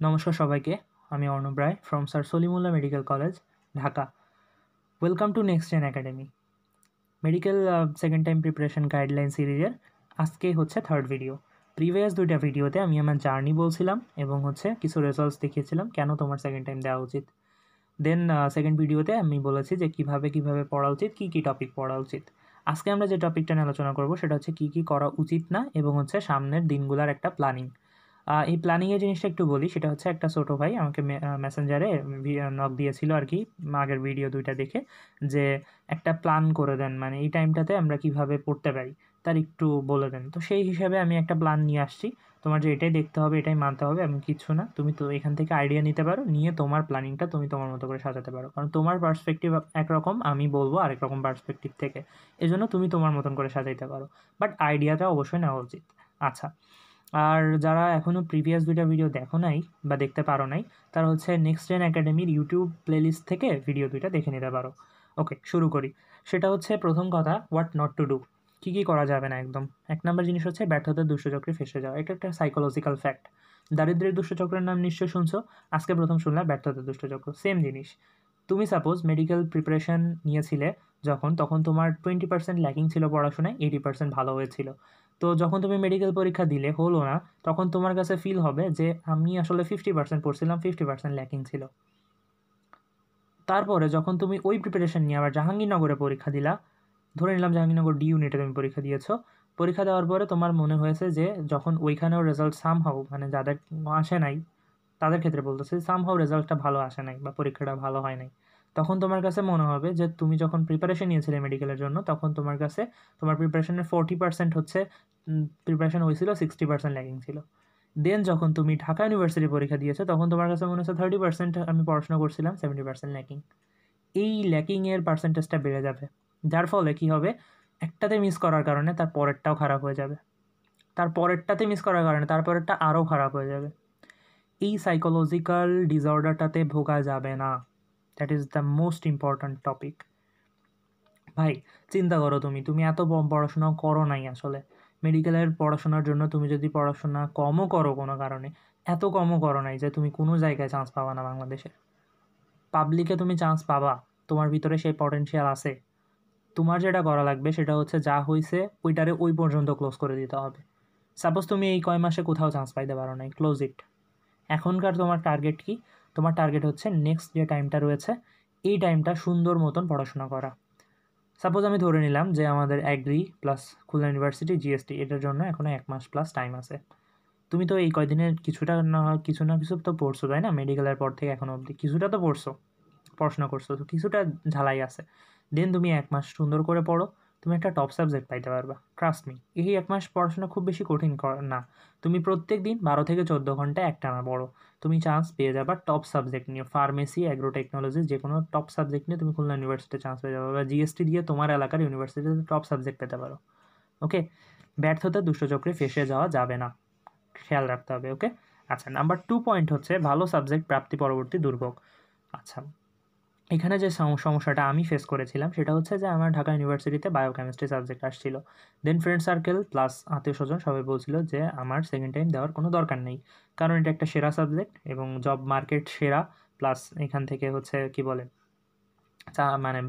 নমস্কার সবাইকে, আমি Arnab Roy from sir Salimullah medical college, Dhaka. Welcome to next gen academy medical second time preparation guideline সিরিজের আজকে হচ্ছে থার্ড ভিডিও। প্রিভিয়াস দুইটা ভিডিওতে আমি আমার জার্নি বলছিলাম এবং কিছু রেজাল্টস দেখিয়েছিলাম কেন তোমার সেকেন্ড টাইম দেওয়া উচিত। দেন সেকেন্ড ভিডিওতে আমি বলেছি যে কীভাবে পড়া উচিত, কী টপিক পড়া উচিত। আজকে আমরা যে টপিকটা নিয়ে আলোচনা করব সেটা হচ্ছে কী করা উচিত না এবং সামনের দিনগুলোর একটা প্ল্যানিং। এই প্ল্যানিংয়ের জিনিসটা একটু বলি। সেটা হচ্ছে একটা ছোটো ভাই আমাকে মেসেঞ্জারে নক দিয়েছিল আর কি, আগের ভিডিও দুইটা দেখে, যে একটা প্ল্যান করে দেন, মানে এই টাইমটাতে আমরা কিভাবে পড়তে পারি তার একটু বলে দেন। তো সেই হিসাবে আমি একটা প্ল্যান নিয়ে আসছি। তোমার যে এটাই দেখতে হবে, এটাই মানতে হবে এমন কিছু না। তুমি তো এখান থেকে আইডিয়া নিতে পারো, নিয়ে তোমার প্ল্যানিংটা তুমি তোমার মতো করে সাজাতে পারো। কারণ তোমার পার্সপেক্টিভ একরকম, আমি বলবো আরেক রকম পার্সপেক্টিভ থেকে, এজন্য তুমি তোমার মতন করে সাজাইতে পারো, বাট আইডিয়াটা অবশ্যই নেওয়া উচিত। আচ্ছা, আর যারা এখনও প্রিভিয়াস দুইটা ভিডিও দেখো নাই বা দেখতে পারো নাই, তারা নেক্সট জেন একাডেমির ইউটিউব প্লেলিস্ট থেকে ভিডিও দুইটা দেখে নিতে পারো। ওকে, শুরু করি। সেটা প্রথম কথা, হোয়াট নট টু ডু, কী করা যাবে না একদম। এক নম্বর জিনিস ব্যর্থতার দুষ্টচক্রে ফেসে যাওয়া। এটা একটা সাইকোলজিক্যাল ফ্যাক্ট। দারিদ্র্যের দুষ্টচক্রের নাম নিশ্চয়ই শুনছো, আজকে প্রথম শুনলাম ব্যর্থতার দুষ্টচক্র। সেম জিনিস। তুমি সাপোজ মেডিকেল প্রিপারেশন নিয়েছিলে তখন তোমার 20% ল্যাকিং ছিল পড়াশোনায়, 80% ভালো হয়েছিল। তো যখন তুমি মেডিকেল পরীক্ষা দিলে হলো না, তখন তোমার কাছে ফিল হবে যে আমি আসলে 50% পড়ছিলাম, 50% ল্যাকিং ছিল। তারপরে যখন তুমি ওই প্রিপারেশন নিয়ে আবার জাহাঙ্গীরনগরে পরীক্ষা দিলা, ধরে নিলাম জাহাঙ্গীরনগর ডি ইউনিটে তুমি পরীক্ষা দিয়েছো। পরীক্ষা দেওয়ার পরে তোমার মনে হয়েছে যে যখন ওইখানেও রেজাল্ট সামহাউ, মানে যাদের আসে নাই তাদের ক্ষেত্রে বলতেছি, সামহাউ রেজাল্টটা ভালো আসে নাই বা পরীক্ষাটা ভালো হয় নাই, তখন তোমার কাছে মনে হবে যে তুমি যখন প্রিপারেশন নিয়েছিলে মেডিকেলের জন্য, তখন তোমার কাছে তোমার প্রিপারেশনের 40% প্রিপারেশন হয়েছিল, 60% ল্যাকিং ছিল। দেন যখন তুমি ঢাকা ইউনিভার্সিটি পরীক্ষা দিয়েছো, তখন তোমার কাছে মনে হচ্ছে 30% আমি পড়াশোনা করছিলাম, 70% ল্যাকিং। এই ল্যাকিংয়ের পার্সেন্টেজটা বেড়ে যাবে, যার ফলে কী হবে, একটাতে মিস করার কারণে তার পরেরটাও খারাপ হয়ে যাবে, তার পরেরটাতে মিস করার কারণে তার পরেরটা আরও খারাপ হয়ে যাবে। এই সাইকোলজিক্যাল ডিসঅর্ডারটাতে ভোগা যাবে না। That is the most important topic. ভাই, চিন্তা করো, তুমি এত পড়াশোনা করো নাই আসলে। মেডিকেলের পড়াশোনার জন্য তুমি যদি পড়াশোনা কমও করো কোনো কারণে, এত কমও করো নাই যে তুমি কোনো জায়গায় চান্স পাবা না বাংলাদেশে। পাবলিকে তুমি চান্স পাবা, তোমার ভিতরে সেই পটেনশিয়াল আছে। তোমার যেটা করা লাগবে সেটা যা হয়েছে ওইটারে ওই পর্যন্ত ক্লোজ করে দিতে হবে। সাপোজ তুমি এই কয় মাসে কোথাও চান্স পাইতে পারো নাই, ক্লোজ ইট। এখনকার তোমার টার্গেট কি? তোমার টার্গেট নেক্সট যে টাইমটা রয়েছে, এই টাইমটা সুন্দর মতন পড়াশোনা করা। সাপোজ আমি ধরে নিলাম যে আমাদের agree plus Khulna university GST, এটার জন্য এখনও 1 মাস প্লাস টাইম আছে। তুমি তো এই কয়দিনের কিছু না কিছু তো পড়ছো, তাই না? মেডিকেলের পর থেকে এখনও অবধি কিছুটা তো পড়ছো, পড়াশোনা করছো, তো কিছুটা ঝালাই আছে। দেন তুমি 1 মাস সুন্দর করে পড়ো, তুমি একটা টপ সাবজেক্ট পাইতে পারবা, ট্রাস্ট মি। এই 1 মাস পড়াশোনা খুব বেশি কঠিন না। তুমি প্রত্যেক দিন 12 থেকে 14 ঘন্টা একটানা পড়ো, তুমি চান্স পেয়ে যাবা টপ সাবজেক্ট নিয়ে। ফার্মেসি, অ্যাগ্রো টেকনোলজি, যে কোনো টপ সাবজেক্ট নিয়ে তুমি খুলনা ইউনিভার্সিটিতে চান্স পেয়ে যাবে, বা জিএসটি দিয়ে তোমার এলাকার ইউনিভার্সিটিতে টপ সাবজেক্ট পেতে পারো। ওকে, ব্যর্থতা দুষ্টচক্রে ফেসে যাওয়া যাবে না, খেয়াল রাখতে হবে। ওকে, আচ্ছা, নাম্বার 2 পয়েন্ট ভালো সাবজেক্ট প্রাপ্তি পরবর্তী দুর্ভোগ। আচ্ছা, এখানে যে সমস্যাটা আমি ফেস করেছিলাম সেটা যে আমার ঢাকা ইউনিভার্সিটিতে বায়োকেমিস্ট্রি সাবজেক্ট আসছিল। দেন ফ্রেন্ড সার্কেল প্লাস আত্মীয় স্বজন সবাই বলছিল যে আমার সেকেন্ড টাইম দেওয়ার কোনো দরকার নেই, কারণ এটা একটা সেরা সাবজেক্ট এবং জব মার্কেট সেরা, প্লাস এখান থেকে কি বলে, মানে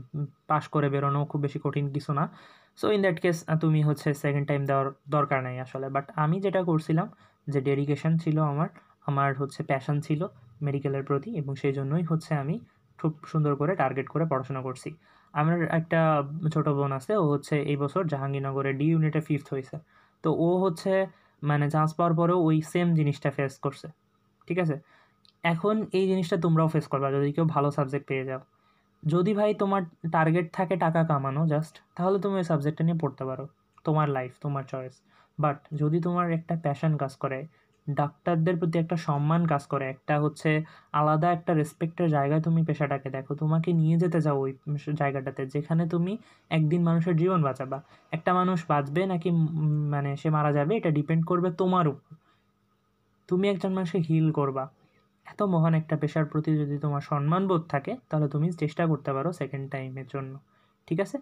পাশ করে বেরোনো খুব বেশি কঠিন কিছু না। সো ইন দ্যাট কেস তুমি সেকেন্ড টাইম দেওয়ার দরকার নেই আসলে। বাট আমি যেটা করছিলাম, যে ডেডিকেশন ছিল আমার প্যাশন ছিল মেডিকেলের প্রতি, এবং সেই জন্যই আমি খুব সুন্দর করে টার্গেট করে পড়াশোনা করছি। আমার একটা ছোটো বোন আছে, ও এই বছর জাহাঙ্গীরনগরে ডি ইউনিটে 5th হয়েছে। তো ও মানে চান্স পাওয়ার পরেও ওই সেম জিনিসটা ফেস করছে। ঠিক আছে, এখন এই জিনিসটা তোমরাও ফেস করবা যদি কেউ ভালো সাবজেক্ট পেয়ে যাও। যদি ভাই তোমার টার্গেট থাকে টাকা কামানো জাস্ট, তাহলে তুমি ওই সাবজেক্টটা নিয়ে পড়তে পারো, তোমার লাইফ, তোমার চয়েস। বাট যদি তোমার একটা প্যাশন কাজ করে, ডাক্তারদের প্রতি একটা সম্মান কাজ করে, একটা আলাদা একটা রেসপেক্টের জায়গায় তুমি পেশাটাকে দেখো, তোমাকে নিয়ে যেতে চাও ওই জায়গাটাতে যেখানে তুমি একদিন মানুষের জীবন বাঁচাবা। একটা মানুষ বাঁচবে নাকি মানে সে মারা যাবে, এটা ডিপেন্ড করবে তোমার উপর। তুমি একজন মানুষকে হিল করবা। এত মহান একটা পেশার প্রতি যদি তোমার সম্মানবোধ থাকে, তাহলে তুমি চেষ্টা করতে পারো সেকেন্ড টাইমের জন্য। ঠিক আছে,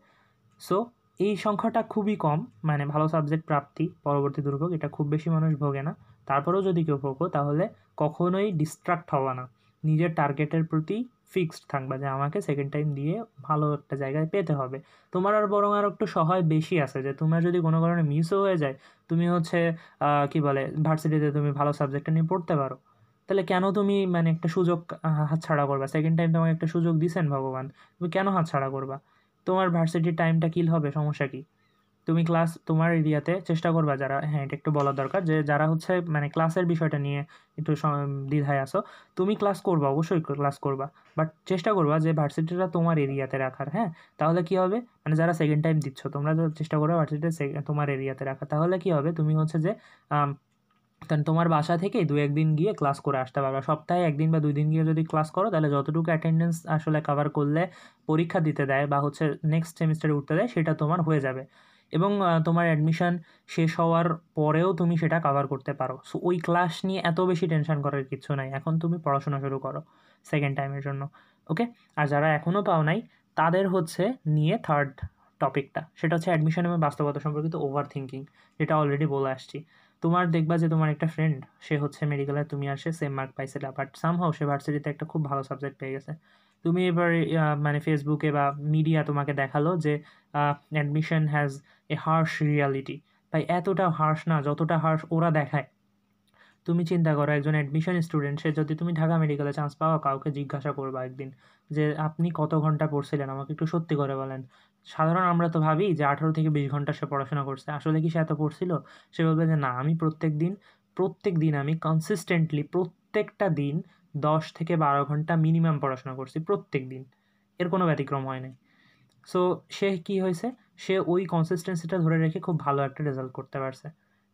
সো এই সংখ্যাটা খুবই কম, মানে ভালো সাবজেক্ট প্রাপ্তি পরবর্তী দুর্ভোগ, এটা খুব বেশি মানুষ ভোগে না। তারপরেও যদি কেউ ভোগো, তাহলে কখনোই ডিস্ট্রাক্ট হওয়া না, নিজের টার্গেটের প্রতি ফিক্সড থাকবা যে আমাকে সেকেন্ড টাইম দিয়ে ভালো একটা জায়গায় পেতে হবে। তোমার আর বরং আর একটু সহায় বেশি আছে যে তোমার যদি কোনো কারণে মিসও হয়ে যায়, তুমি হচ্ছে কি বলে ভার্সিটিতে তুমি ভালো সাবজেক্টটা নিয়ে পড়তে পারো। তাহলে কেন তুমি মানে একটা সুযোগ হাতছাড়া করবা? সেকেন্ড টাইম তোমাকে একটা সুযোগ দিছেন ভগবান, তুমি কেন হাতছাড়া করবা? তোমার ভার্সিটির টাইমটা কিল হবে, সমস্যা কী? তুমি ক্লাস তোমার এরিয়াতে চেষ্টা করবা, যারা, হ্যাঁ এটা একটু বলা দরকার যে যারা হচ্ছে মানে ক্লাসের বিষয়টা নিয়ে একটু দ্বিধায় আসো, তুমি ক্লাস করবা, অবশ্যই ক্লাস করবা, বাট চেষ্টা করবা যে ভার্সিটিটা তোমার এরিয়াতে রাখার। হ্যাঁ, তাহলে কি হবে, মানে যারা সেকেন্ড টাইম দিচ্ছ তোমরা চেষ্টা করবে ভার্সিটিটা তোমার এরিয়াতে রাখা। তাহলে কি হবে, তুমি হচ্ছে যে তাহলে তোমার বাসা থেকে 2-1 দিন গিয়ে ক্লাস করে আসতে পারবা। সপ্তাহে 1 দিন বা 2 দিন গিয়ে যদি ক্লাস করো, তাহলে যতটুকু অ্যাটেন্ডেন্স আসলে কভার করলে পরীক্ষা দিতে দেয় বা হচ্ছে নেক্সট সেমিস্টারে উঠতে দেয়, সেটা তোমার হয়ে যাবে। এবং তোমার অ্যাডমিশন শেষ হওয়ার পরেও তুমি সেটা কভার করতে পারো। সো ওই ক্লাস নিয়ে এত বেশি টেনশন করার কিছু নাই। এখন তুমি পড়াশোনা শুরু করো সেকেন্ড টাইমের জন্য। ওকে? আর যারা এখনও পাও নাই, তাদের হচ্ছে নিয়ে থার্ড টপিকটা, সেটা হচ্ছে অ্যাডমিশন এবং বাস্তবতা সম্পর্কিত ওভার থিঙ্কিং, যেটা অলরেডি বলে আসছি। তোমার দেখবা যে তোমার একটা ফ্রেন্ড, সে হচ্ছে মেডিকেলে, তুমি আর সে সেম মার্ক পাইছিলা, বাট সামহাও সে ভার্সিটিতে একটা খুব ভালো সাবজেক্ট পেয়ে গেছে। তুমি এবার মানে ফেসবুকে বা মিডিয়া তোমাকে দেখালো যে admission has a harsh reality. ভাই এতটা হার্শ না যতটা হার্শ ওরা দেখায়। তুমি চিন্তা করো, একজন অ্যাডমিশন স্টুডেন্ট, সে যদি তুমি ঢাকা মেডিকেলে চান্স পাও, কাউকে জিজ্ঞাসা করবা একদিন যে আপনি কত ঘন্টা পড়ছিলেন, আমাকে একটু সত্যি করে বলেন। সাধারণ আমরা তো ভাবি যে 18 থেকে 20 ঘন্টা সে পড়াশোনা করছে, আসলে কি সে এত পড়ছিল? সে বলবে যে না, আমি প্রত্যেক দিন আমি কনসিস্টেন্টলি প্রত্যেকটা দিন 10 থেকে 12 ঘন্টা মিনিমাম পড়াশোনা করছি, প্রত্যেক দিন, এর কোনো ব্যতিক্রম হয় নাই। সো সে কি হয়েছে, সে ওই কনসিস্টেন্সিটা ধরে রেখে খুব ভালো একটা রেজাল্ট করতে পারছে।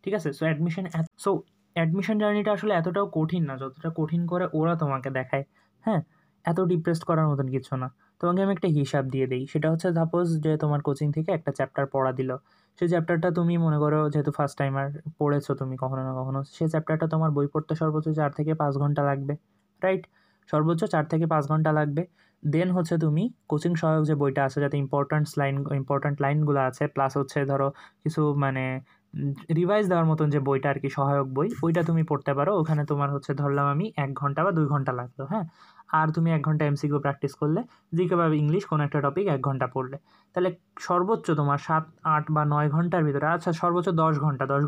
ঠিক আছে? সো অ্যাডমিশন জার্নিটা আসলে এতটাও কঠিন না যতটা কঠিন করে ওরা তোমাকে দেখায়। হ্যাঁ, এত ডিপ্রেসড করার মতন কিছু না। তোমাকে আমি একটা হিসাব দিয়ে দিই, সেটা হচ্ছে সাপোজ যে তোমার কোচিং থেকে একটা চ্যাপ্টার পড়া দিল, সেই চ্যাপ্টারটা তুমি মনে করো যেহেতু ফার্স্ট টাইমার পড়েছো তুমি কখনো না কখনো, সেই চ্যাপ্টারটা তোমার বই পড়তে সর্বোচ্চ 4 থেকে 5 ঘন্টা লাগবে, রাইট? সর্বোচ্চ 4 থেকে 5 ঘন্টা লাগবে। দেন হচ্ছে তুমি কোচিং সহায়ক যে বইটা আছে, যাতে ইম্পর্ট্যান্ট লাইনগুলো আছে, প্লাস হচ্ছে ধরো কিছু মানে রিভাইজ দেওয়ার মতন যে বইটা আর কি, সহায়ক বই, ওইটা তুমি পড়তে পারো। ওখানে তোমার হচ্ছে ধরলাম আমি 1 ঘন্টা বা 2 ঘন্টা লাগলো। হ্যাঁ, আর তুমি 1 ঘন্টা এমসিকিউ প্র্যাকটিস করলে, জিকে বা ইংলিশ কোনো একটা টপিক 1 ঘন্টা পড়লে, তাহলে সর্বোচ্চ তোমার 7, 8 বা 9 ঘন্টার ভিতরে, আচ্ছা সর্বোচ্চ 10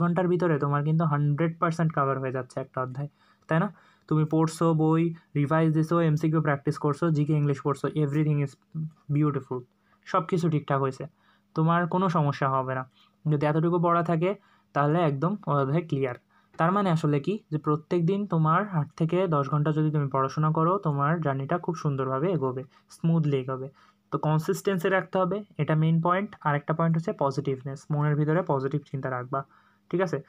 ঘন্টার ভিতরে তোমার কিন্তু 100% কাভার হয়ে যাচ্ছে একটা অধ্যায়, তাই না? তুমি পড়ছো বই, রিভাইজ দিছো, এমসিকিউ প্র্যাকটিস করছো, জিকে ইংলিশ পড়ছো, এভরিথিং ইজ বিউটিফুল, সব কিছু ঠিকঠাক হয়েছে, তোমার কোনো সমস্যা হবে না। যদি এতটুকু পড়া থাকে তাহলে একদম অধ্যায় ক্লিয়ার। তার মানে আসলে কি, যে প্রত্যেক দিন তোমার 8 থেকে 10 ঘন্টা যদি তুমি পড়াশোনা করো, তোমার জার্নিটা খুব সুন্দরভাবে এগোবে, স্মুথলি এগোবে। তো কনসিস্টেন্সি রাখতে হবে, এটা মেইন পয়েন্ট। আর একটা পয়েন্ট হচ্ছে পজিটিভনেস, মনের ভিতরে পজিটিভ চিন্তা রাখবা। ঠিক আছে?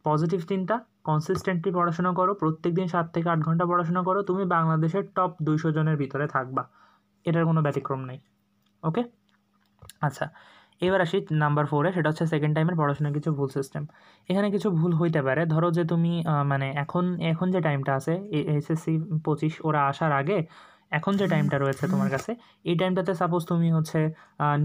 পজিটিভ চিন্তা, কনসিস্টেন্টলি পড়াশোনা করো, প্রত্যেক দিন 7 থেকে 8 ঘন্টা পড়াশোনা করো, তুমি বাংলাদেশের টপ 200 জনের ভিতরে থাকবা, এটার কোনো ব্যতিক্রম নেই। ওকে? আচ্ছা, এবার আসি নাম্বার 4-এ, সেটা হচ্ছে সেকেন্ড টাইমের পড়াশোনার কিছু ভুল সিস্টেম। এখানে কিছু ভুল হইতে পারে। ধরো যে তুমি মানে এখন যে টাইমটা আছে, এসএসসি 25 ওরা আসার আগে এখন যে টাইমটা রয়েছে তোমার কাছে, এই টাইমটাতে সাপোজ তুমি হচ্ছে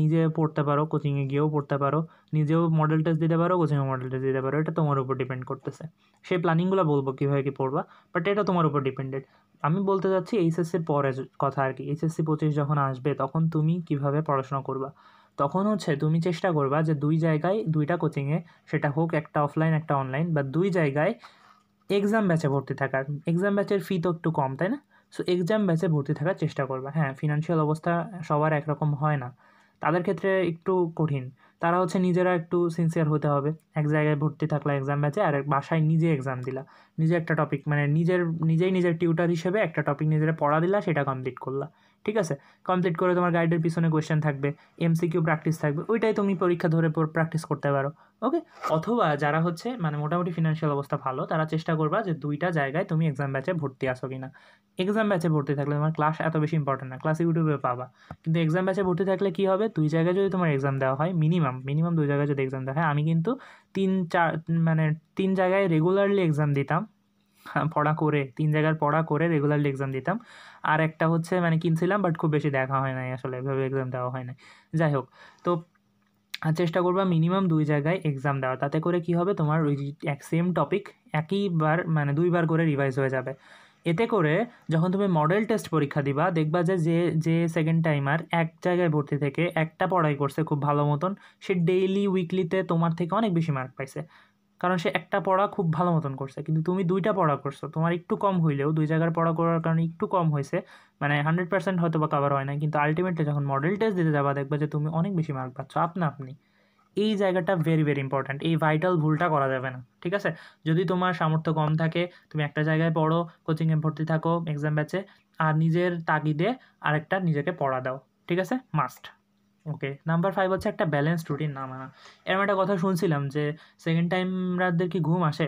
নিজে পড়তে পারো, কোচিংয়ে গিয়েও পড়তে পারো, নিজেও মডেল টেস্ট দিতে পারো, কোচিংয়ে মডেল টেস্ট দিতে পারো, এটা তোমার উপর ডিপেন্ড করতেছে। সেই প্ল্যানিংগুলো বলবো কীভাবে কী পড়বা, বাট এটা তোমার উপর ডিপেন্ডেড। আমি বলতে চাচ্ছি এইচএসসির পরে কথা আর কি, এইচএসসি 25 যখন আসবে তখন তুমি কীভাবে পড়াশোনা করবা। তখন হচ্ছে তুমি চেষ্টা করবা যে 2 জায়গায় 2টা কোচিংয়ে, সেটা হোক একটা অফলাইন একটা অনলাইন, বা 2 জায়গায় এক্সাম ব্যাচে ভর্তি থাকার। এক্সাম ব্যাচের ফি তো একটু কম, তাই না? সো এক্সাম ব্যাচে ভর্তি থাকার চেষ্টা করবা। হ্যাঁ, ফিনান্সিয়াল অবস্থা সবার একরকম হয় না, তাদের ক্ষেত্রে একটু কঠিন। তারা হচ্ছে নিজেরা একটু সিনসিয়ার হতে হবে। এক জায়গায় ভর্তি থাকলা এক্সাম ব্যাচে, আর বাসায় নিজে এক্সাম দিলা, নিজে একটা টপিক মানে নিজের টিউটার হিসেবে একটা টপিক নিজেরা পড়া দিলা, সেটা কমপ্লিট করলা। ঠিক আছে? কমপ্লিট করে তোমার গাইডের পিছনে কোয়েশ্চেন থাকবে, এমসিকিউ প্র্যাকটিস থাকবে, ওইটাই তুমি পরীক্ষা ধরে প্র্যাকটিস করতে পারো। ওকে? অথবা যারা হচ্ছে মানে মোটামুটি ফিনান্সিয়াল অবস্থা ভালো, তারা চেষ্টা করবা যে 2টা জায়গায় তুমি এক্সাম ব্যাচে ভর্তি আসো কিনা। এক্সাম ব্যাচে ভর্তি থাকলে তোমার ক্লাস এত বেশি ইম্পর্টেন্ট না, ক্লাস ইউটিউবে পাবা। কিন্তু এক্সাম ব্যাচে ভর্তি থাকলে কী হবে, 2 জায়গায় যদি তোমার এক্সাম দেওয়া হয়, মিনিমাম 2 জায়গায় যদি এক্সাম দেওয়া হয়, আমি কিন্তু 3 জায়গায় রেগুলারলি এক্সাম দিতাম, পড়া করে 3 জায়গার পড়া করে রেগুলারলি এক্সাম দিতাম। আর একটা হচ্ছে মানে কিনছিলাম, বাট খুব বেশি দেখা হয় নাই আসলে, এভাবে এক্সাম দেওয়া হয় নাই। যাই হোক, তো আর চেষ্টা করবা মিনিমাম 2 জায়গায় এক্সাম দেওয়ার। তাতে করে কি হবে, তোমার ওই সেম টপিক একইবার মানে 2 বার করে রিভাইজ হয়ে যাবে। এতে করে যখন তুমি মডেল টেস্ট পরীক্ষা দিবা, দেখবা যে সেকেন্ড টাইমার এক জায়গায় ভর্তি থেকে একটা পড়াই করছে খুব ভালো মতন, সে ডেইলি উইকলিতে তোমার থেকে অনেক বেশি মার্ক পাইছে। কারণ সে একটা পড়া খুব ভালো মতন করছে, কিন্তু তুমি 2টা পড়া করছো, তোমার একটু কম হইলেও 2 জায়গার পড়া করার কারণে একটু কম হয়েছে, মানে 100% হয়তো বা কভার হয় না, কিন্তু আলটিমেটলি যখন মডেল টেস্ট দিতে যাবা দেখবা যে তুমি অনেক বেশি মার্ক পাচ্ছ আপনি। এই জায়গাটা ভেরি ভেরি ইম্পর্ট্যান্ট, এই ভাইটাল ভুলটা করা যাবে না, ঠিক আছে? যদি তোমার সামর্থ্য কম থাকে, তুমি একটা জায়গায় পড়ো, কোচিংয়ে ভর্তি থাকো এক্সাম ব্যাচে, আর নিজের তাগিদে আরেকটা নিজেকে পড়া দাও, ঠিক আছে? মাস্ট। ওকে, নাম্বার 5 হচ্ছে একটা ব্যালেন্সড রুটিন না মানা। এরকম একটা কথা শুনছিলাম যে সেকেন্ড টাইমরাদের কি ঘুম আসে?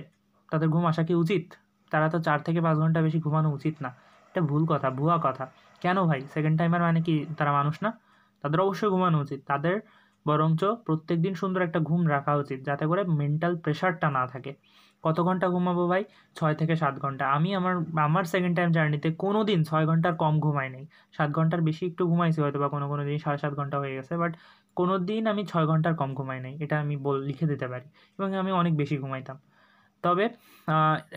তাদের ঘুম আসা কি উচিত? তারা তো 4 থেকে 5 ঘন্টা বেশি ঘুমানো উচিত না। এটা ভুল কথা, ভুয়া কথা। কেন ভাই? সেকেন্ড টাইমার মানে কি তারা মানুষ না? তাদের অবশ্যই ঘুমানো উচিত। তাদের বরঞ্চ প্রত্যেকদিন সুন্দর একটা ঘুম রাখা উচিত, যাতে করে মেন্টাল প্রেশারটা না থাকে। কত ঘন্টা ঘুমাবো ভাই? 6 থেকে 7 ঘন্টা। আমি আমার আমার সেকেন্ড টাইম জার্নিতে কোনো দিন 6 ঘন্টার কম ঘুমাই নাই। 7 ঘন্টার বেশি একটু ঘুমাইছি হয়তো বা কোনো দিন 7.5 ঘন্টা হয়ে গেছে। বাট কোনো দিন আমি 6 ঘন্টার কম ঘুমাই নাই। এটা আমি লিখে দিতে পারি। এবং আমি অনেক বেশি ঘুমাইতাম। তবে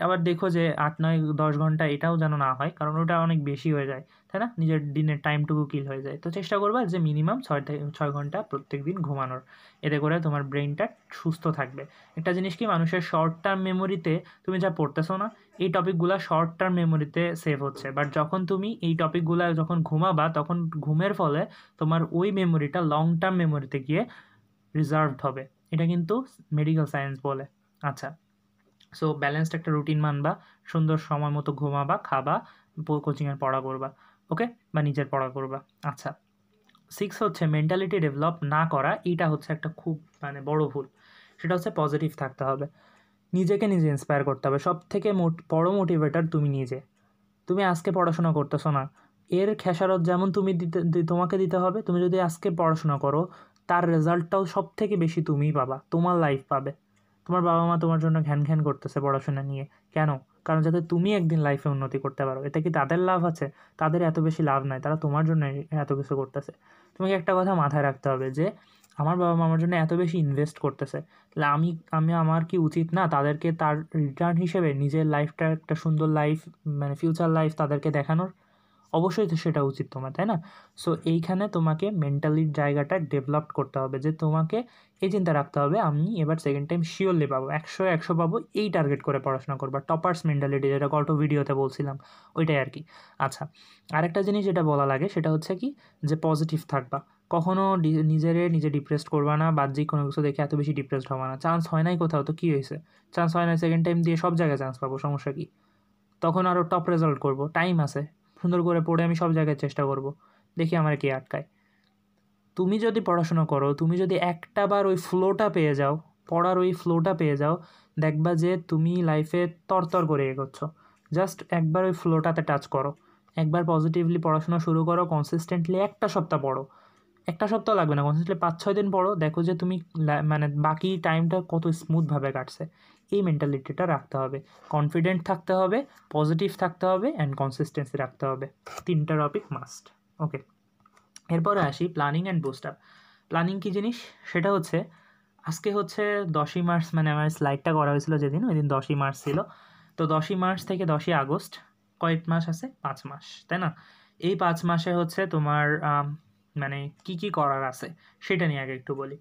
আবার দেখো যে ৮, ৯, ১০ ঘন্টা এটাও যেন না হয়। কারণ ওটা অনেক বেশি হয়ে যায়। তাই না? নিজের দিনের টাইমটুকু কিল হয়ে যায়। তো চেষ্টা করবা যে মিনিমাম ৬ ঘন্টা প্রত্যেকদিন ঘুমানোর। এতে করে তোমার ব্রেইনটা সুস্থ থাকবে। একটা জিনিস কি, মানুষের শর্ট টার্ম মেমোরিতে তুমি যা পড়তেছো না, এই টপিকগুলা শর্ট টার্ম মেমোরিতে সেভ হচ্ছে। বাট যখন তুমি এই টপিকগুলা যখন ঘুমাবা, তখন ঘুমের ফলে তোমার ওই মেমোরিটা লং টার্ম মেমোরিতে গিয়ে রিজার্ভড হবে। এটা কিন্তু মেডিকেল সায়েন্স বলে। আচ্ছা, সো ব্যালেন্সড একটা রুটিন মানবা, সুন্দর সময় মতো ঘুমাবা, খাবা, কোচিংয়ের পড়া করবা, ওকে? বা নিজের পড়া করবা। আচ্ছা, 6 হচ্ছে মেন্টালিটি ডেভেলপ না করা। এইটা হচ্ছে একটা খুব মানে বড় ভুল। সেটা হচ্ছে পজিটিভ থাকতে হবে, নিজেকে নিজে ইন্সপায়ার করতে হবে। সব থেকে বড় মোটিভেটার তুমি নিজে। তুমি আজকে পড়াশোনা করতেছো না, এর খেসারত যেমন তুমি তোমাকে দিতে হবে। তুমি যদি আজকে পড়াশোনা করো, তার রেজাল্টটাও সব থেকে বেশি তুমিই পাবা, তোমার লাইফ পাবে। তোমার বাবা মা তোমার জন্য ঘ্যান ঘ্যান করতেছে পড়াশোনা নিয়ে, কেন? কারণ যাতে তুমি একদিন লাইফে উন্নতি করতে পারো। এতে কি তাদের লাভ আছে? তাদের এত বেশি লাভ নাই, তারা তোমার জন্য এত কিছু করতেছে। তোমাকে একটা কথা মাথায় রাখতে হবে যে আমার বাবা মা আমার জন্য এত বেশি ইনভেস্ট করতেছে, তাহলে আমি আমি আমার কি উচিত না তাদেরকে তার রিটার্ন হিসেবে নিজের লাইফটা একটা সুন্দর লাইফ, মানে ফিউচার লাইফ তাদেরকে দেখানোর? অবশ্যই তো সেটা উচিত তোমার, তাই না? সো এইখানে তোমাকে মেন্টালি জায়গাটা ডেভেলপ করতে হবে, যে তোমাকে এই চিন্তা রাখতে হবে আমি এবার সেকেন্ড টাইম শিওরলি পাবো, 100 পাবো, এই টার্গেট করে পড়াশোনা করবা। টপার্স মেন্টালিটি, যেটা গত ভিডিওতে বলছিলাম, ওইটাই আর কি। আচ্ছা, আরেকটা জিনিস যেটা বলা লাগে সেটা হচ্ছে কি, যে পজিটিভ থাকবা। কখনো নিজে ডিপ্রেসড করবা না, বাহ্যিক কোনো কিছু দেখে এত বেশি ডিপ্রেসড হবা না। চান্স হয় নাই কোথাও, তো কী হয়েছে? চান্স হয় নাই, সেকেন্ড টাইম দিয়ে সব জায়গায় চান্স পাবো, সমস্যা কী? তখন আরও টপ রেজাল্ট করব, টাইম আছে, সুন্দর করে পড়ে আমি সব জায়গায় চেষ্টা করব, দেখি আমার কে আটকায়। তুমি যদি পড়াশোনা করো, তুমি যদি একটা বার ওই ফ্লোটা পেয়ে যাও, পড়ার ওই ফ্লোটা পেয়ে যাও, দেখবা যে তুমি লাইফে তরতর করে এগোচ্ছ। জাস্ট একবার ওই ফ্লোটাতে টাচ করো, একবার পজিটিভলি পড়াশোনা শুরু করো, কনসিস্টেন্টলি একটা সপ্তাহ পড়ো। একটা সপ্তাহ লাগবে না, কনসিস্টেন্টলি 5-6 দিন পড়ো, দেখো যে তুমি মানে বাকি টাইমটা কত স্মুথভাবে কাটছে। এই মেন্টালিটিটা রাখতে হবে, কনফিডেন্ট থাকতে হবে, পজিটিভ থাকতে হবে, অ্যান্ড কনসিস্টেন্সি রাখতে হবে। 3টা টপিক মাস্ট। ওকে, এরপরে আসি planning and boost up. Planning কী জিনিস? সেটা হচ্ছে, আজকে হচ্ছে 10ই মার্চ, মানে আমার স্লাইডটা করা হয়েছিল যেদিন, ওই দিন 10ই মার্চ ছিল। তো 10ই মার্চ থেকে 10ই আগস্ট কয়েক মাস আছে? 5 মাস, তাই না? এই 5 মাসে হচ্ছে তোমার মানে কি কি করার আছে সেটা নিয়ে আগে একটু বলি।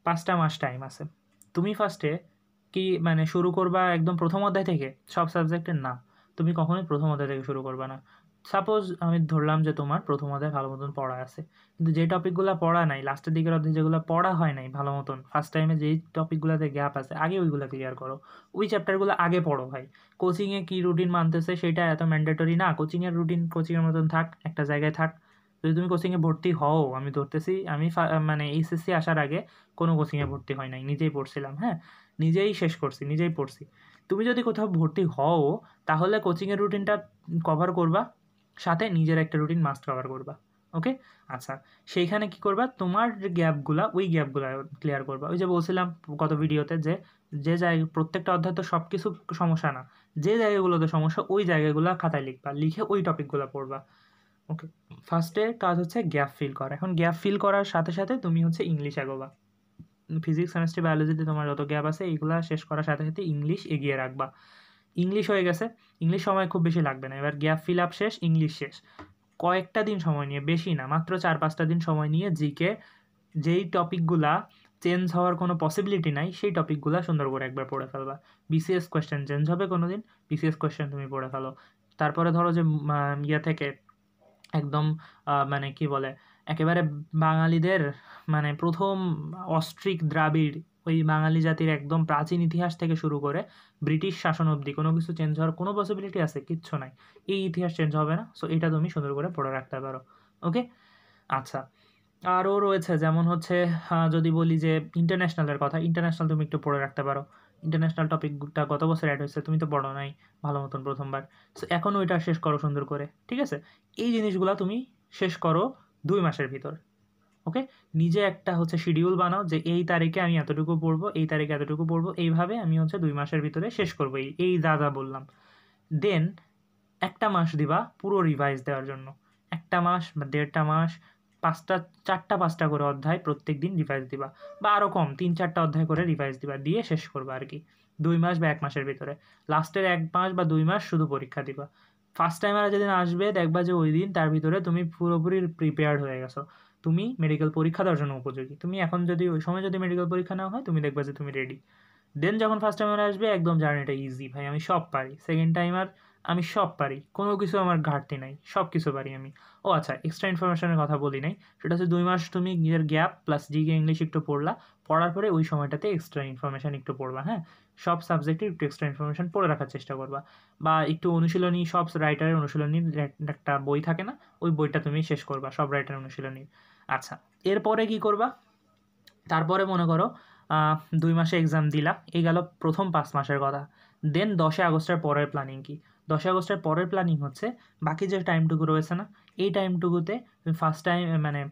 5টা মাস টাইম আছে। তুমি ফার্স্টে কি মানে শুরু করবা একদম প্রথম অধ্যায় থেকে সব সাবজেক্টের? না, তুমি কখনোই প্রথম অধ্যায় থেকে শুরু করবা না। সাপোজ আমি ধরলাম যে তোমার প্রথম অধ্যায় ভালো মতন পড়া আছে, কিন্তু যে টপিকগুলো পড়া নাই, লাস্টের দিকের অধ্যায় যেগুলো পড়া হয় নাই ভালো মতন, ফার্স্ট টাইমে যেই টপিকগুলোতে গ্যাপ আছে, আগে ওইগুলো ক্লিয়ার করো। ওই চ্যাপ্টারগুলো আগে পড়ো ভাই। কোচিংয়ে কী রুটিন মানতেছে সেটা এত ম্যান্ডেটরি না। কোচিংয়ের রুটিন কোচিংয়ের মতন থাক, একটা জায়গায় থাক। যদি তুমি কোচিংয়ে ভর্তি হও, আমি ধরতেছি আমি মানে এইচএসসি আসার আগে কোনো কোচিংয়ে ভর্তি হয় নাই, নিজেই পড়ছিলাম, হ্যাঁ, নিজেই শেষ করছি, নিজেই পড়ছি। তুমি যদি কোথাও ভর্তি হও, তাহলে কোচিংয়ের রুটিনটা কভার করবা, সাথে নিজের একটা রুটিন মাস্ট কভার করবা। ওকে? আচ্ছা, সেইখানে কি করবা, তোমার যে গ্যাপগুলা, ওই গ্যাপগুলা ক্লিয়ার করবা। ওই যে বলছিলাম গত ভিডিওতে, যে জায়গা প্রত্যেকটা অধ্যায় তো সব কিছু সমস্যা না, যে জায়গাগুলোতে সমস্যা ওই জায়গাগুলো খাতায় লিখবা, লিখে ওই টপিকগুলো পড়বা। ওকে, ফার্স্টে কাজ হচ্ছে গ্যাপ ফিল করা। এখন গ্যাপ ফিল করার সাথে সাথে তুমি হচ্ছে ইংলিশ এগোবা। ফিজিক্স কেমিস্ট্রি বায়োলজিতে তোমার যত গ্যাপ আছে এইগুলো শেষ করার সাথে সাথে ইংলিশ এগিয়ে রাখবা। ইংলিশ হয়ে গেছে, ইংলিশ সময় খুব বেশি লাগবে না, এবার গ্যাপ ফিল আপ শেষ, ইংলিশ শেষ। কয়েকটা দিন সময় নিয়ে, বেশি না, মাত্র 4-5টা দিন সময় নিয়ে জিকে যেই টপিকগুলা চেঞ্জ হওয়ার কোনো পসিবিলিটি নাই সেই টপিকগুলো সুন্দর করে একবার পড়ে ফেলবা। বিসিএস কোয়েশ্চেন চেঞ্জ হবে কোনো দিন, বিসিএস কোয়েশ্চেন তুমি পড়ে ফেলো। তারপরে ধরো যে ইয়ে থেকে একদম মানে কি বলে একেবারে বাঙালিদের মানে প্রথম অস্ট্রিক দ্রাবিড় ওই বাঙালি জাতির একদম প্রাচীন ইতিহাস থেকে শুরু করে ব্রিটিশ শাসন অবধি কোনো কিছু চেঞ্জ হওয়ার কোনো পসিবিলিটি আছে? কিচ্ছু নাই, এই ইতিহাস চেঞ্জ হবে না। সো এটা তুমি সুন্দর করে পড়ে রাখতে পারো। ওকে, আচ্ছা। আরও রয়েছে যেমন হচ্ছে যদি বলি যে ইন্টারন্যাশনালের কথা, ইন্টারন্যাশনাল তুমি একটু পড়ে রাখতে পারো। ইন্টারন্যাশনাল টপিকটা গত বছর অ্যাড হয়েছে, তুমি তো পড়ো নাই ভালো মতন প্রথমবার, সো এখনও ওইটা শেষ করো সুন্দর করে, ঠিক আছে? এই জিনিসগুলো তুমি শেষ করো 2 মাসের ভিতর। ওকে, নিজে একটা হচ্ছে শিডিউল বানাও যে এই তারিখে আমি এতটুকু পড়বো, এই তারিখে এতটুকু পড়বো, এইভাবে আমি হচ্ছে 2 মাসের ভিতরে শেষ করবো এই যা যা বললাম। দেন একটা মাস দিবা পুরো রিভাইজ দেওয়ার জন্য, একটা মাস বা 1.5টা মাস 4টা-5টা করে অধ্যায় প্রত্যেক দিন রিভাইজ দিবা, বা আরও কম 3-4টা অধ্যায় করে রিভাইজ দিবা, দিয়ে শেষ করবা আর কি 2 মাস বা 1 মাসের ভিতরে। লাস্টের 1 মাস বা 2 মাস শুধু পরীক্ষা দিবা। ফার্স্ট টাইমার যেদিন আসবে দেখবা যে ওই দিন তার ভিতরে তুমি পুরোপুরি প্রিপেয়ার্ড হয়ে গেছো, তুমি মেডিকেল পরীক্ষা দেওয়ার জন্য উপযোগী। তুমি এখন যদি ওই সময় যদি মেডিকেল পরীক্ষা নেওয়া হয় তুমি দেখবা যে তুমি রেডি। দেন যখন ফার্স্ট টাইমার আসবে একদম জার্নিটা ইজি, ভাই আমি সব পারি। সেকেন্ড টাইমার আমি সব পারি, কোনো কিছু আমার ঘাটতি নাই, সব কিছু পারি আমি। ও আচ্ছা, এক্সট্রা ইনফরমেশনের কথা বলি নাই, সেটা হচ্ছে 2 মাস তুমি নিজের গ্যাপ প্লাস জিকে ইংলিশ একটু পড়লা, পড়ার পরে ওই সময়টাতে এক্সট্রা ইনফরমেশান একটু পড়বা। হ্যাঁ, সব সাবজেক্টে একটু এক্সট্রা ইনফরমেশান পড়ে রাখার চেষ্টা করবা, বা একটু অনুশীলনী, সব রাইটারের অনুশীলনীর একটা বই থাকে না, ওই বইটা তুমি শেষ করবা, সব রাইটারের অনুশীলনী। আচ্ছা, এরপরে কি করবা? তারপরে মনে করো 2 মাসে এক্সাম দিলা, এই গেল প্রথম 5 মাসের কথা। দেন 10 আগস্টের পরের প্ল্যানিং কি? 10 আগস্টের পরের প্ল্যানিং হচ্ছে বাকি যে টাইমটুকু রয়েছে না, এই টাইমটুকুতে তুমি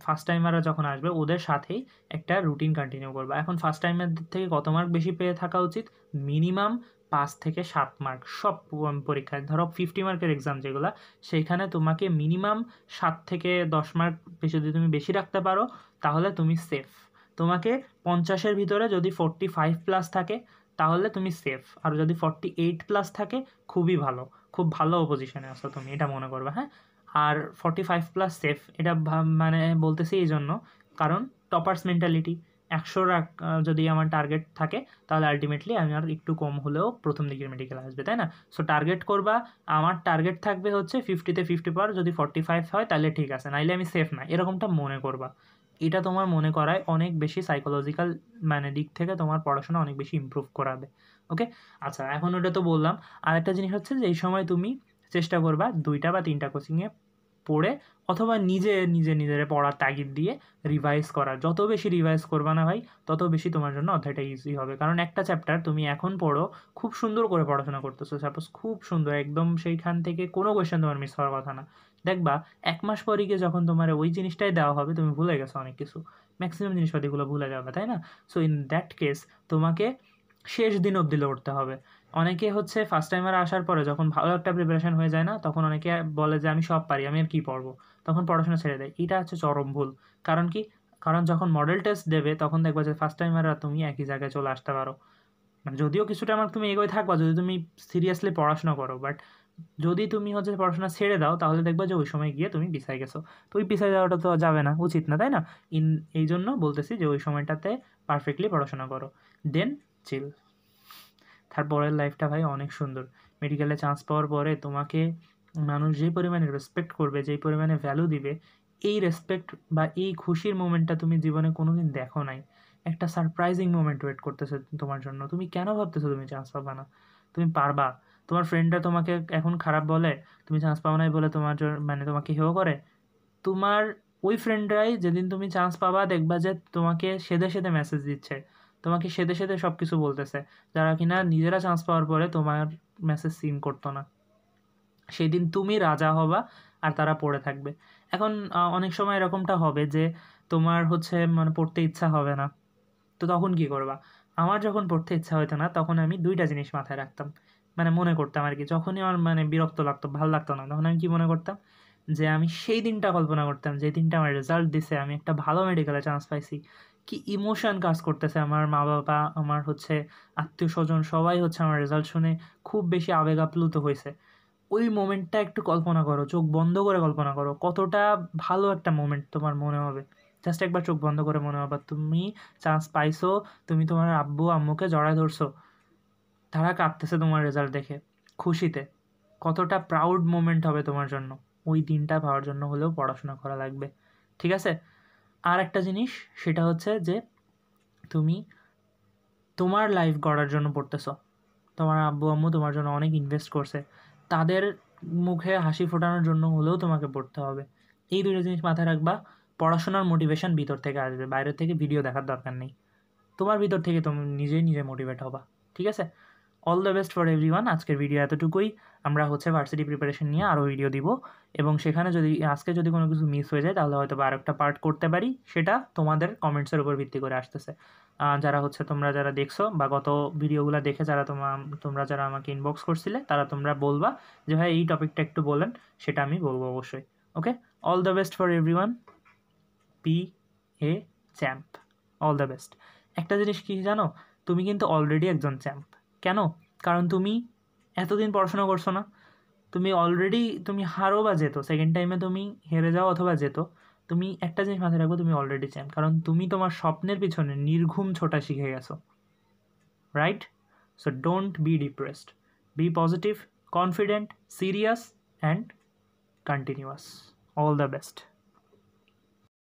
ফার্স্ট টাইমাররা যখন আসবে ওদের সাথেই একটা রুটিন কন্টিনিউ করবা। এখন ফার্স্ট টাইমারদের থেকে কত মার্ক বেশি পেয়ে থাকা উচিত? মিনিমাম 5 থেকে 7 মার্ক সব পরীক্ষায়। ধরো 50 মার্কের এক্সাম যেগুলো, সেইখানে তোমাকে মিনিমাম 7 থেকে 10 মার্ক যদি তুমি বেশি রাখতে পারো তাহলে তুমি সেফ। তোমাকে 50-এর ভিতরে যদি 45+ থাকে তাহলে তুমি সেফ, আর যদি 48+ থাকে খুবই ভালো, খুব ভালো পজিশনে আসো তুমি, এটা মনে করবে। হ্যাঁ, আর 45+ সেফ, এটা মানে বলতেছি এই জন্য কারণ টপার্স মেন্টালিটি। 100 যদি আমার টার্গেট থাকে তাহলে আলটিমেটলি আমি আর একটু কম হলেও প্রথম দিকের মেডিকেল আসবে, তাই না? সো টার্গেট করবা, আমার টার্গেট থাকবে হচ্ছে 50-তে 50 পাওয়ার, যদি 45 হয় তাহলে ঠিক আছে, নাইলে আমি সেফ না, এরকমটা মনে করবা। এটা তোমার মনে করায় অনেক বেশি সাইকোলজিক্যাল দিক থেকে তোমার পড়াশোনা অনেক বেশি ইমপ্রুভ করাবে। ওকে, আচ্ছা, এখন ওটা তো বললাম। আরেকটা জিনিস হচ্ছে যে এই সময় তুমি চেষ্টা করবা 2টা বা 3টা কোচিংয়ে পড়ে অথবা নিজেরে পড়ার তাগিদ দিয়ে রিভাইজ করা। যত বেশি রিভাইজ করবা না ভাই, তত বেশি তোমার জন্য অধ্যায়টা ইজি হবে। কারণ একটা চ্যাপ্টার তুমি এখন পড়ো, খুব সুন্দর করে পড়াশোনা করতেছো, সাপোজ খুব সুন্দর একদম, সেইখান থেকে কোনো কোয়েশ্চেন তোমার মিস হওয়ার কথা না। দেখবা 1 মাস পরে গিয়ে যখন তোমার ওই জিনিসটাই দেওয়া হবে তুমি ভুলে গেছো অনেক কিছু, ম্যাক্সিমাম জিনিসপাতিগুলো ভুলে যাবে, তাই না? সো ইন দ্যাট কেস তোমাকে শেষ দিন অবধি লড়তে হবে। অনেকে হচ্ছে ফার্স্ট টাইমার আসার পরে যখন ভালো একটা প্রিপারেশন হয়ে যায় না, তখন অনেকে বলে যে আমি সব পারি, আমি আর কী পড়বো, তখন পড়াশোনা ছেড়ে দেয়। এটা হচ্ছে চরম ভুল। কারণ কি? কারণ যখন মডেল টেস্ট দেবে তখন দেখবা যে ফার্স্ট টাইমাররা তুমি একই জায়গায় চলে আসতে পারো। মানে যদিও কিছুটা আমার তুমি এগোয় থাকবা যদি তুমি সিরিয়াসলি পড়াশোনা করো, বাট যদি তুমি হচ্ছে পড়াশোনা ছেড়ে দাও তাহলে দেখবা যে ওই সময় গিয়ে তুমি পিছায় গেছো। তো ওই পিছায় যাওয়াটা তো যাবে না, উচিত না, তাই না? এই জন্য বলতেছি যে ওই সময়টাতে পারফেক্টলি পড়াশোনা করো, দেন চিল। তারপরের লাইফটা ভাই অনেক সুন্দর। মেডিকেলে চান্স পাওয়ার পরে তোমাকে মানুষ যেই পরিমাণে রেসপেক্ট করবে, যেই পরিমাণে ভ্যালু দিবে, এই রেসপেক্ট বা এই খুশির মোমেন্টটা তুমি জীবনে কোনো দিন দেখো নাই। একটা সারপ্রাইজিং মোমেন্ট ওয়েট করতেছে তোমার জন্য। তুমি কেন ভাবতেছো তুমি চান্স পাবা না? তুমি পারবা। তোমার ফ্রেন্ডরা তোমাকে এখন খারাপ বলে, তুমি চান্স পাও নাই বলে তোমার তোমাকে হেয় করে। তোমার ওই ফ্রেন্ডরাই যেদিন তুমি চান্স পাবা দেখবা যে তোমাকে সেধে সেধে মেসেজ দিচ্ছে, তোমাকে সেধে সেধে সব কিছু বলতেছে, যারা কিনা নিজেরা চান্স পাওয়ার পরে তোমার মেসেজ সিন করতো না। সেদিন তুমি রাজা হবা আর তারা পড়ে থাকবে। এখন অনেক সময় এরকমটা হবে যে তোমার হচ্ছে পড়তে ইচ্ছা হবে না, তো তখন কি করবা? আমার যখন পড়তে ইচ্ছা হতো না তখন আমি 2টা জিনিস মাথায় রাখতাম, মনে করতাম আর কি। যখনই আমার বিরক্ত লাগতো, ভালো লাগতো না, তখন আমি কি মনে করতাম? যে আমি সেই দিনটা কল্পনা করতাম যে দিনটা আমার রেজাল্ট দিছে, আমি একটা ভালো মেডিকেলে চান্স পাইছি, কি ইমোশন কাজ করতেছে, আমার মা বাবা, আমার হচ্ছে আত্মীয় স্বজন সবাই হচ্ছে আমার রেজাল্ট শুনে খুব বেশি আবেগ আপ্লুত হয়েছে। ওই মোমেন্টটা একটু কল্পনা করো, চোখ বন্ধ করে কল্পনা করো, কতটা ভালো একটা মোমেন্ট তোমার মনে হবে। জাস্ট একবার চোখ বন্ধ করে মনে হবে তুমি চান্স পাইছো, তুমি তোমার আব্বু আম্মুকে জড়ায় ধরছো, তারা কাঁদতেছে তোমার রেজাল্ট দেখে খুশিতে। কতটা প্রাউড মোমেন্ট হবে তোমার জন্য। ওই দিনটা পাওয়ার জন্য হলেও পড়াশোনা করা লাগবে, ঠিক আছে? আর একটা জিনিস, সেটা হচ্ছে যে তুমি তোমার লাইফ গড়ার জন্য পড়তেছো, তোমার আব্বু আম্মু তোমার জন্য অনেক ইনভেস্ট করছে, তাদের মুখে হাসি ফোটানোর জন্য হলেও তোমাকে পড়তে হবে। এই দুটো জিনিস মাথায় রাখবা। পড়াশোনার মোটিভেশন ভিতর থেকে আসবে, বাইরের থেকে ভিডিও দেখার দরকার নেই। তোমার ভিতর থেকে তুমি নিজেই নিজে মোটিভেট হবা, ঠিক আছে? All the best for everyone. আজকের ভিডিও এতটুকুই। আমরা হচ্ছে ভার্সিটি প্রিপারেশন নিয়ে আরও ভিডিও দিব, এবং সেখানে যদি আজকে যদি কোনো কিছু মিস হয়ে যায় তাহলে হয়তো বা আরেকটা পার্ট করতে পারি, সেটা তোমাদের কমেন্টসের উপর ভিত্তি করে আসতেছে। যারা হচ্ছে তোমরা যারা দেখছো বা গত ভিডিওগুলো দেখে যারা তোমরা যারা আমাকে ইনবক্স করছিলে, তোমরা বলবা যে ভাই এই টপিকটা একটু বলেন, সেটা আমি বলবো অবশ্যই। Okay, all the best for everyone. Be a champ. All the best. একটা জিনিস কি জানো, তুমি কিন্তু অলরেডি একজন চ্যাম্প। কেন? কারণ তুমি এতদিন পড়াশোনা করছো না, তুমি অলরেডি, তুমি হারো বা যেত, সেকেন্ড টাইমে তুমি হেরে যাও অথবা যেত, তুমি একটা জিনিস মাথায় রাখবো, তুমি অলরেডি চ্যাম্প, কারণ তুমি তোমার স্বপ্নের পিছনে নির্ঘুম ছোটা শিখে গেছো, right? So don't be depressed, be positive, confident, serious and continuous. All the best.